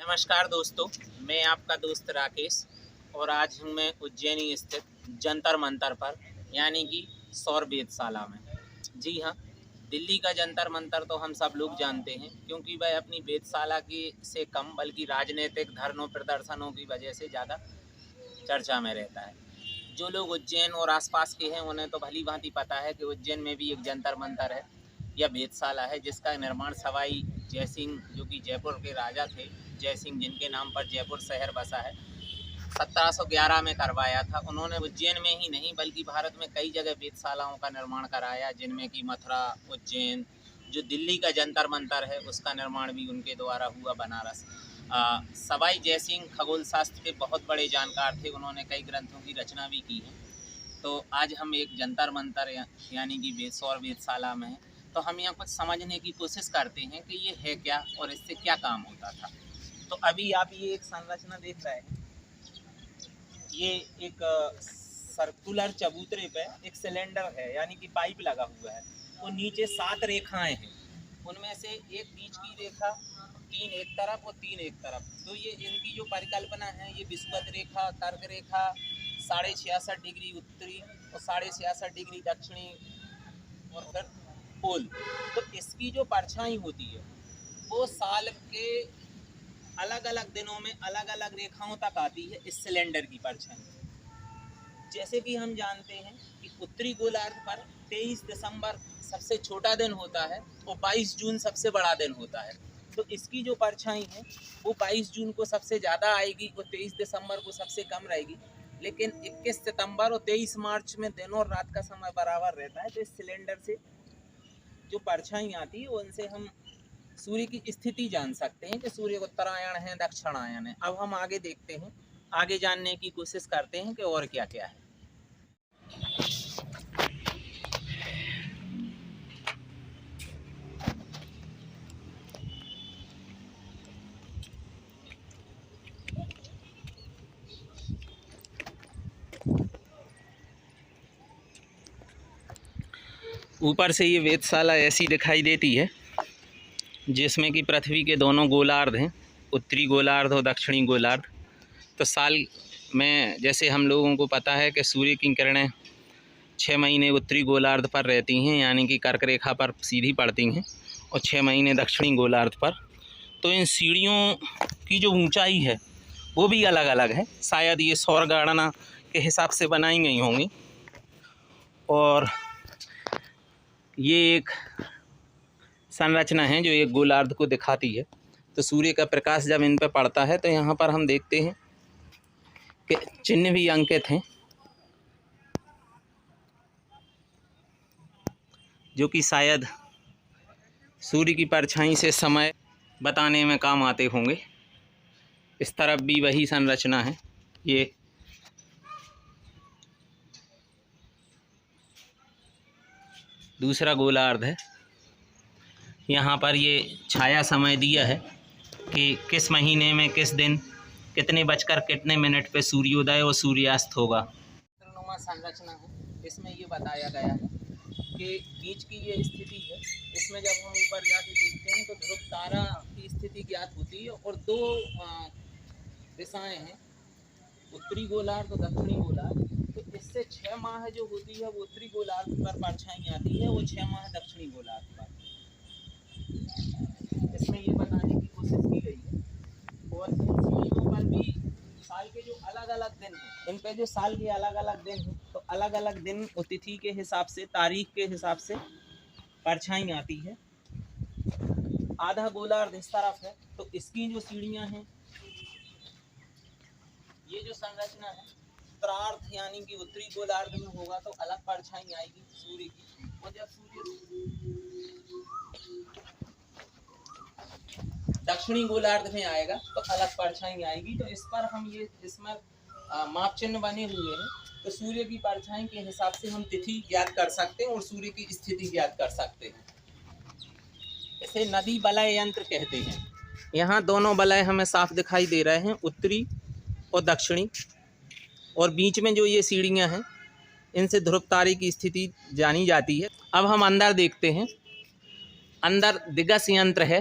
नमस्कार दोस्तों, मैं आपका दोस्त राकेश और आज हूँ मैं उज्जैनी स्थित जंतर मंतर पर यानी कि सौर वेधशाला में। जी हाँ, दिल्ली का जंतर मंतर तो हम सब लोग जानते हैं क्योंकि वह अपनी वेधशाला की से कम बल्कि राजनीतिक धरनों प्रदर्शनों की वजह से ज़्यादा चर्चा में रहता है। जो लोग उज्जैन और आसपास के हैं उन्हें तो भली भांति पता है कि उज्जैन में भी एक जंतर मंतर है या वेधशाला है जिसका निर्माण सवाई जयसिंह जो कि जयपुर के राजा थे, जयसिंह जिनके नाम पर जयपुर शहर बसा है, 1711 में करवाया था। उन्होंने उज्जैन में ही नहीं बल्कि भारत में कई जगह वेधशालाओं का निर्माण कराया, जिनमें कि मथुरा, उज्जैन, जो दिल्ली का जंतर मंतर है उसका निर्माण भी उनके द्वारा हुआ, बनारस। सवाई जयसिंह खगोल शास्त्र के बहुत बड़े जानकार थे, उन्होंने कई ग्रंथों की रचना भी की है। तो आज हम एक जंतर मंतर यानी कि सौर वेधशाला में हैं, तो हम यहाँ कुछ समझने की कोशिश करते हैं कि ये है क्या और इससे क्या काम होता था। तो अभी आप ये एक संरचना देख रहे हैं, ये एक सर्कुलर चबूतरे पे एक सिलेंडर है यानी कि पाइप लगा हुआ है। तो नीचे 7 रेखाएं हैं, उनमें से एक बीच की रेखा, 3 एक तरफ और 3 एक तरफ। तो ये इनकी जो परिकल्पना है, ये विषुवत रेखा, कर्क रेखा, 66.5 डिग्री उत्तरी और 66.5 डिग्री दक्षिणी और फिर पोल। तो इसकी जो परछाई होती है वो साल के अलग अलग दिनों में अलग अलग रेखाओं तक आती है इस सिलेंडर की परछाई। जैसे कि हम जानते हैं कि उत्तरी गोलार्ध पर 23 दिसंबर सबसे छोटा दिन होता है और 22 जून सबसे बड़ा दिन होता है। तो इसकी जो परछाई है वो 22 जून को सबसे ज़्यादा आएगी और 23 दिसंबर को सबसे कम रहेगी। लेकिन 21 सितंबर और 23 मार्च में दिन और रात का समय बराबर रहता है। तो इस सिलेंडर से जो परछाई आती है उनसे हम सूर्य की स्थिति जान सकते हैं कि सूर्य उत्तरायण है, दक्षिणायन है। अब हम आगे देखते हैं, आगे जानने की कोशिश करते हैं कि और क्या क्या है। ऊपर से ये वेधशाला ऐसी दिखाई देती है जिसमें कि पृथ्वी के दोनों गोलार्ध हैं, उत्तरी गोलार्ध और दक्षिणी गोलार्ध। तो साल में जैसे हम लोगों को पता है कि सूर्य की किरणें 6 महीने उत्तरी गोलार्ध पर रहती हैं यानी कि कर्क रेखा पर सीधी पड़ती हैं और 6 महीने दक्षिणी गोलार्ध पर। तो इन सीढ़ियों की जो ऊंचाई है वो भी अलग अलग है, शायद ये सौर गणना के हिसाब से बनाई गई होंगी। और ये एक संरचना है जो एक गोलार्ध को दिखाती है। तो सूर्य का प्रकाश जब इन पर पड़ता है तो यहाँ पर हम देखते हैं कि चिन्ह भी अंकित हैं जो कि शायद सूर्य की परछाई से समय बताने में काम आते होंगे। इस तरफ भी वही संरचना है। ये दूसरा गोलार्ध है। यहाँ पर ये छाया समय दिया है कि किस महीने में किस दिन कितने बजकर कितने मिनट पे सूर्योदय और सूर्यास्त होगा। नुमा संरचना है, इसमें ये बताया गया है कि बीच की ये स्थिति है। इसमें जब हम ऊपर जाके देखते हैं तो ध्रुव तारा की स्थिति ज्ञात होती है और 2 दिशाएं हैं, उत्तरी गोलार्ध और दक्षिणी गोलार्ध। तो इससे 6 माह जो होती है वो उत्तरी गोलार्ध पर परछाई आती है, वो 6 माह दक्षिणी गोलार्ध पर। इसमें ये बताने की कोशिश की गई है। और इन सीढ़ियों पर भी साल के जो अलग अलग दिन हैं, इन पे जो साल के अलग अलग दिन हैं, तो अलग अलग दिन और तिथि के हिसाब से, तारीख के हिसाब से परछाई आती है। आधा गोलार्ध इस तरफ है, तो इसकी जो सीढ़ियां हैं, ये जो संरचना है, उत्तरार्ध यानी कि उत्तरी गोलार्ध में होगा तो अलग परछाई आएगी सूर्य की। और जब सूर्य दक्षिणी गोलार्ध में आएगा तो अलग परछाई आएगी। तो इस पर हम ये इसमें माप चिन्ह बने हुए हैं। तो सूर्य की परछाई के हिसाब से हम तिथि ज्ञात कर सकते हैं और सूर्य की स्थिति ज्ञात कर सकते हैं। इसे नदी वलय यंत्र कहते हैं। यहाँ दोनों वलय हमें साफ दिखाई दे रहे हैं, उत्तरी और दक्षिणी। और बीच में जो ये सीढ़ियाँ हैं इनसे ध्रुव तारे की स्थिति जानी जाती है। अब हम अंदर देखते हैं। अंदर दिगस यंत्र है।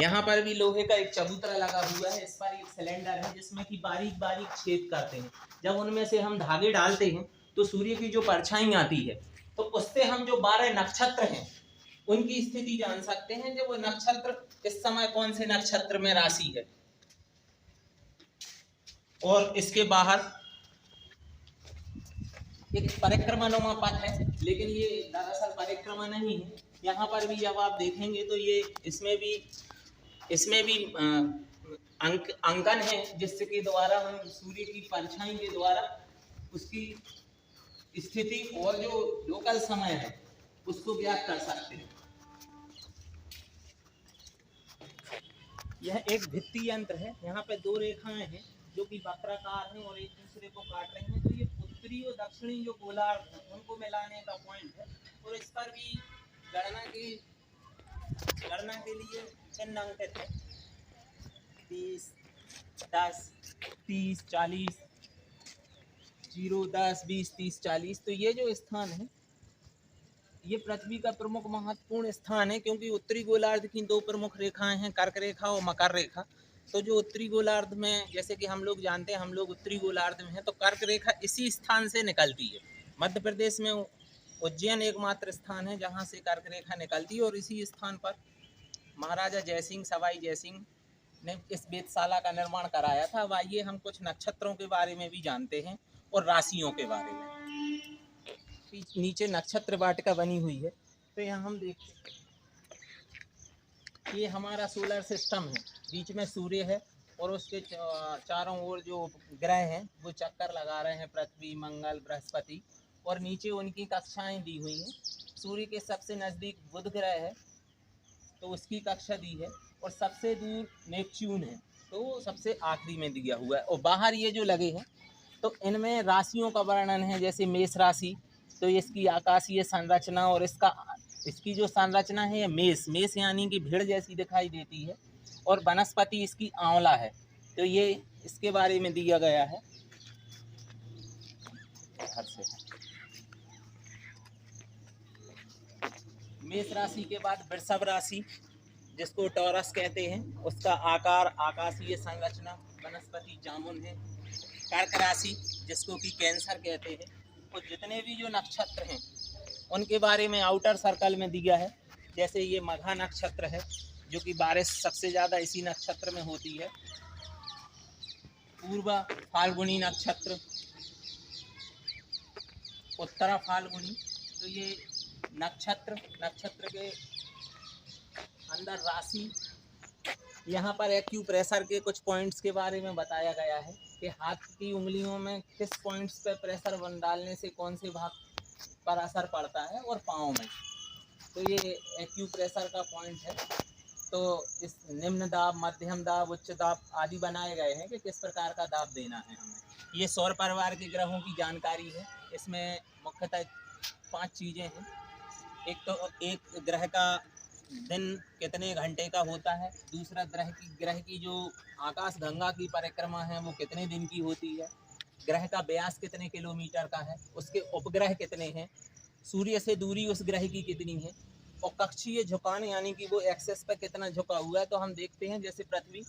यहाँ पर भी लोहे का एक चबूतरा लगा हुआ है, इस पर एक सिलेंडर है जिसमें कि बारीक बारीक छेद करते हैं। जब उनमें से हम धागे डालते हैं तो सूर्य की जो परछाई आती है तो उससे हम जो 12 नक्षत्र हैं उनकी स्थिति जान सकते हैं, जो वो नक्षत्र इस समय कौन से नक्षत्र में राशि है। और इसके बाहर एक परिक्रमानुमा पथ है, लेकिन ये दरअसल परिक्रमा नहीं है। यहाँ पर भी जब आप देखेंगे तो ये इसमें भी अंकन है जिसके द्वारा हम सूर्य की परछाई के द्वारा उसकी स्थिति और जो लोकल समय है उसको ज्ञात कर सकते हैं। यह एक भित्ति यंत्र है। यहाँ पे 2 रेखाएं हैं जो कि वक्राकार हैं और एक दूसरे को काट रही हैं। तो ये उत्तरी और दक्षिणी जो गोलार्ध हैं उनको मिलाने का पॉइंट है। और इस पर भी गणना के लिए चिन्ह अंकित है 30, 10, 30, 40, 0, 10, 20, 30, 40। तो ये जो स्थान है ये पृथ्वी का प्रमुख महत्वपूर्ण स्थान है, क्योंकि उत्तरी गोलार्ध की 2 प्रमुख रेखाएं हैं, कर्क रेखा और मकर रेखा। तो जो उत्तरी गोलार्ध में, जैसे कि हम लोग जानते हैं हम लोग उत्तरी गोलार्ध में हैं, तो कर्क रेखा इसी स्थान से निकलती है। मध्य प्रदेश में उज्जैन एकमात्र स्थान है जहाँ से कर्क रेखा निकलती है और इसी स्थान पर महाराजा जयसिंह, सवाई जयसिंह ने इस वेधशाला का निर्माण कराया था। अब आइए हम कुछ नक्षत्रों के बारे में भी जानते हैं और राशियों के बारे में। नीचे नक्षत्र वाटिका बनी हुई है, तो यहाँ हम देखते हैं ये हमारा सोलर सिस्टम है। बीच में सूर्य है और उसके चारों ओर जो ग्रह हैं वो चक्कर लगा रहे हैं, पृथ्वी, मंगल, बृहस्पति, और नीचे उनकी कक्षाएं दी हुई हैं। सूर्य के सबसे नज़दीक बुध ग्रह है तो उसकी कक्षा दी है, और सबसे दूर नेपच्यून है तो वो सबसे आखिरी में दिया हुआ है। और बाहर ये जो लगे हैं तो इनमें राशियों का वर्णन है। जैसे मेष राशि, तो इसकी आकाशीय संरचना और इसकी जो संरचना है ये मेष यानी कि भीड़ जैसी दिखाई देती है, और वनस्पति इसकी आंवला है। तो ये इसके बारे में दिया गया है। मेष राशि के बाद वृषभ राशि जिसको टॉरस कहते हैं, उसका आकार, आकाशीय संरचना, वनस्पति जामुन है। कर्क राशि जिसको कि कैंसर कहते हैं। और जितने भी जो नक्षत्र हैं उनके बारे में आउटर सर्कल में दिया है। जैसे ये मघा नक्षत्र है जो कि बारिश सबसे ज़्यादा इसी नक्षत्र में होती है। पूर्वा फाल्गुनी नक्षत्र, उत्तरा फाल्गुनी। तो ये नक्षत्र के अंदर राशि। यहाँ पर एक्यूप्रेशर के कुछ पॉइंट्स के बारे में बताया गया है कि हाथ की उंगलियों में किस पॉइंट्स पर प्रेशर डालने से कौन से भाग पर असर पड़ता है, और पाँव में। तो ये एक्यूप्रेशर का पॉइंट है। तो इस निम्न दाब, मध्यम दाब, उच्च दाब आदि बनाए गए हैं कि किस प्रकार का दाब देना है हमें। ये सौर परिवार के ग्रहों की जानकारी है। इसमें मुख्यतः 5 चीज़ें हैं। एक तो एक ग्रह का दिन कितने घंटे का होता है, दूसरा ग्रह की जो आकाश गंगा की परिक्रमा है वो कितने दिन की होती है, ग्रह का व्यास कितने किलोमीटर का है, उसके उपग्रह कितने हैं, सूर्य से दूरी उस ग्रह की कितनी है, और कक्षीय झुकान यानी कि वो एक्सेस पर कितना झुका हुआ है। तो हम देखते हैं जैसे पृथ्वी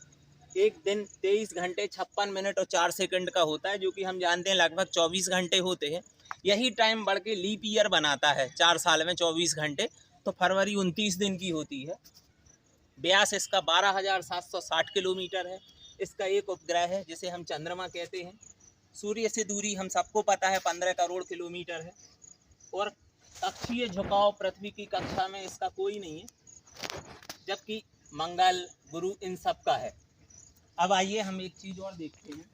एक दिन 23 घंटे 56 मिनट और 4 सेकंड का होता है, जो कि हम जानते हैं लगभग 24 घंटे होते हैं। यही टाइम बढ़ के लीप ईयर बनाता है 4 साल में 24 घंटे, तो फरवरी 29 दिन की होती है। व्यास इसका 12,760 किलोमीटर है। इसका एक उपग्रह है जिसे हम चंद्रमा कहते हैं। सूर्य से दूरी हम सबको पता है 15 करोड़ किलोमीटर है। और कक्षीय झुकाव पृथ्वी की कक्षा में इसका कोई नहीं है, जबकि मंगल, गुरु इन सब का है। अब आइए हम एक चीज़ और देखते हैं।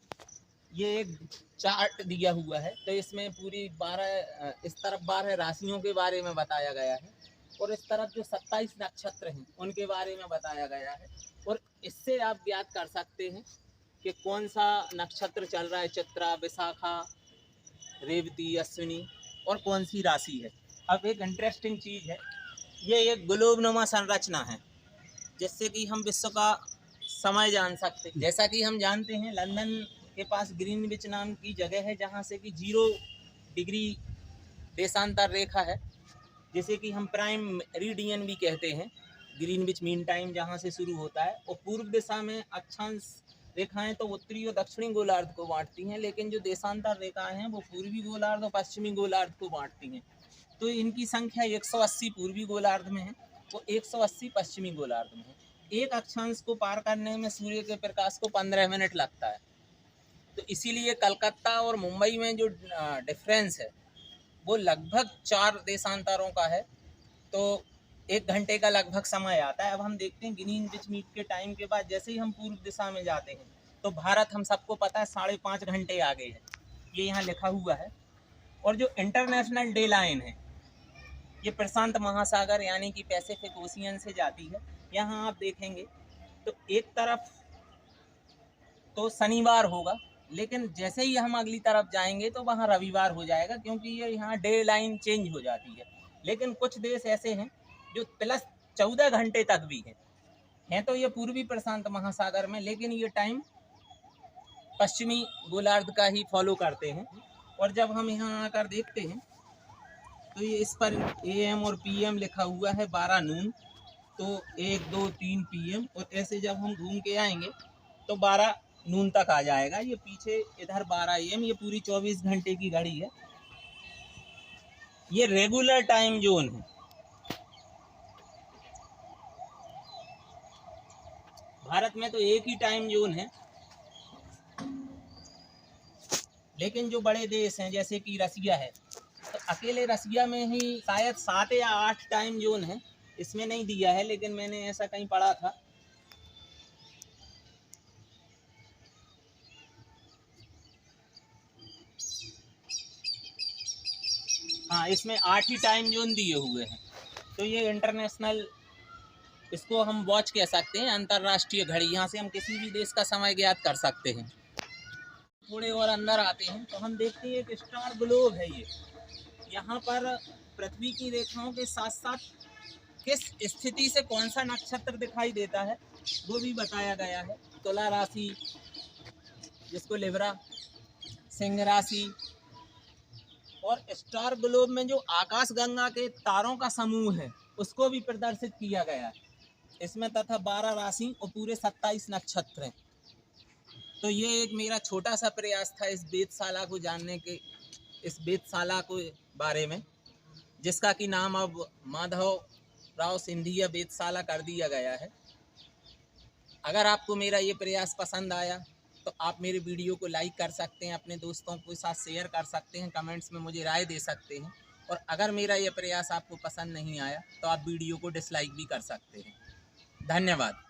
ये एक चार्ट दिया हुआ है, तो इसमें पूरी 12 इस तरफ 12 राशियों के बारे में बताया गया है, और इस तरफ जो 27 नक्षत्र हैं उनके बारे में बताया गया है। और इससे आप ज्ञात कर सकते हैं कि कौन सा नक्षत्र चल रहा है, चित्रा, विशाखा, रेवती, अश्विनी, और कौन सी राशि है। अब एक इंटरेस्टिंग चीज़ है, ये एक ग्लोबनुमा संरचना है जिससे कि हम विश्व का समय जान सकते हैं। जैसा कि हम जानते हैं लंदन के पास ग्रीनविच नाम की जगह है जहाँ से कि 0 डिग्री देशांतर रेखा है, जिसे कि हम प्राइम मेरिडियन भी कहते हैं। ग्रीनविच मीन टाइम जहाँ से शुरू होता है, और पूर्व दिशा में अक्षांश रेखाएं तो उत्तरी और दक्षिणी गोलार्ध को बांटती हैं, लेकिन जो देशांतर रेखाएं हैं वो पूर्वी गोलार्ध और पश्चिमी गोलार्ध को बांटती हैं। तो इनकी संख्या 180 पूर्वी गोलार्ध में है और 180 पश्चिमी गोलार्ध में है। एक अक्षांश को पार करने में सूर्य के प्रकाश को 15 मिनट लगता है। तो इसीलिए कलकत्ता और मुंबई में जो डिफरेंस है वो लगभग 4 देशांतरों का है। तो 1 घंटे का लगभग समय आता है। अब हम देखते हैं ग्रीनविच मीन के टाइम के बाद जैसे ही हम पूर्व दिशा में जाते हैं तो भारत हम सबको पता है 5.5 घंटे आगे है, ये यहाँ लिखा हुआ है। और जो इंटरनेशनल डे लाइन है ये प्रशांत महासागर यानी कि पैसिफिक ओशियन से जाती है। यहाँ आप देखेंगे तो एक तरफ तो शनिवार होगा, लेकिन जैसे ही हम अगली तरफ जाएंगे तो वहाँ रविवार हो जाएगा, क्योंकि ये यहाँ डे लाइन चेंज हो जाती है। लेकिन कुछ देश ऐसे हैं जो प्लस 14 घंटे तक भी हैं तो ये पूर्वी प्रशांत महासागर में, लेकिन ये टाइम पश्चिमी गोलार्ध का ही फॉलो करते हैं। और जब हम यहाँ आकर देखते हैं तो ये इस पर AM और PM लिखा हुआ है 12 नून, तो 1 2 3 PM, और ऐसे जब हम घूम के आएंगे तो 12 नून तक आ जाएगा। ये पीछे इधर 12 AM, ये पूरी 24 घंटे की घड़ी है। ये रेगुलर टाइम जोन है। भारत में तो एक ही टाइम जोन है, लेकिन जो बड़े देश हैं जैसे कि रसिया है तो अकेले रसिया में ही शायद 7 या 8 टाइम जोन है। इसमें नहीं दिया है, लेकिन मैंने ऐसा कहीं पढ़ा था। हाँ, इसमें 8 ही टाइम जोन दिए हुए हैं। तो ये इंटरनेशनल, इसको हम वॉच कह सकते हैं, अंतर्राष्ट्रीय घड़ी। यहाँ से हम किसी भी देश का समय ज्ञात कर सकते हैं। थोड़े और अंदर आते हैं तो हम देखते हैं एक स्टार ग्लोब है ये। यहाँ पर पृथ्वी की रेखाओं के साथ साथ किस स्थिति से कौन सा नक्षत्र दिखाई देता है वो भी बताया गया है। तुला राशि, जिसको लिब्रा, सिंह राशि, और स्टार ग्लोब में जो आकाश गंगा के तारों का समूह है उसको भी प्रदर्शित किया गया है इसमें, तथा 12 राशि और पूरे 27 नक्षत्र हैं। तो ये एक मेरा छोटा सा प्रयास था इस वेधशाला को जानने के, इस वेधशाला को बारे में, जिसका कि नाम अब माधव राव सिंधिया वेधशाला कर दिया गया है। अगर आपको मेरा ये प्रयास पसंद आया तो आप मेरे वीडियो को लाइक कर सकते हैं, अपने दोस्तों के साथ शेयर कर सकते हैं, कमेंट्स में मुझे राय दे सकते हैं। और अगर मेरा ये प्रयास आपको पसंद नहीं आया तो आप वीडियो को डिसलाइक भी कर सकते हैं। धन्यवाद।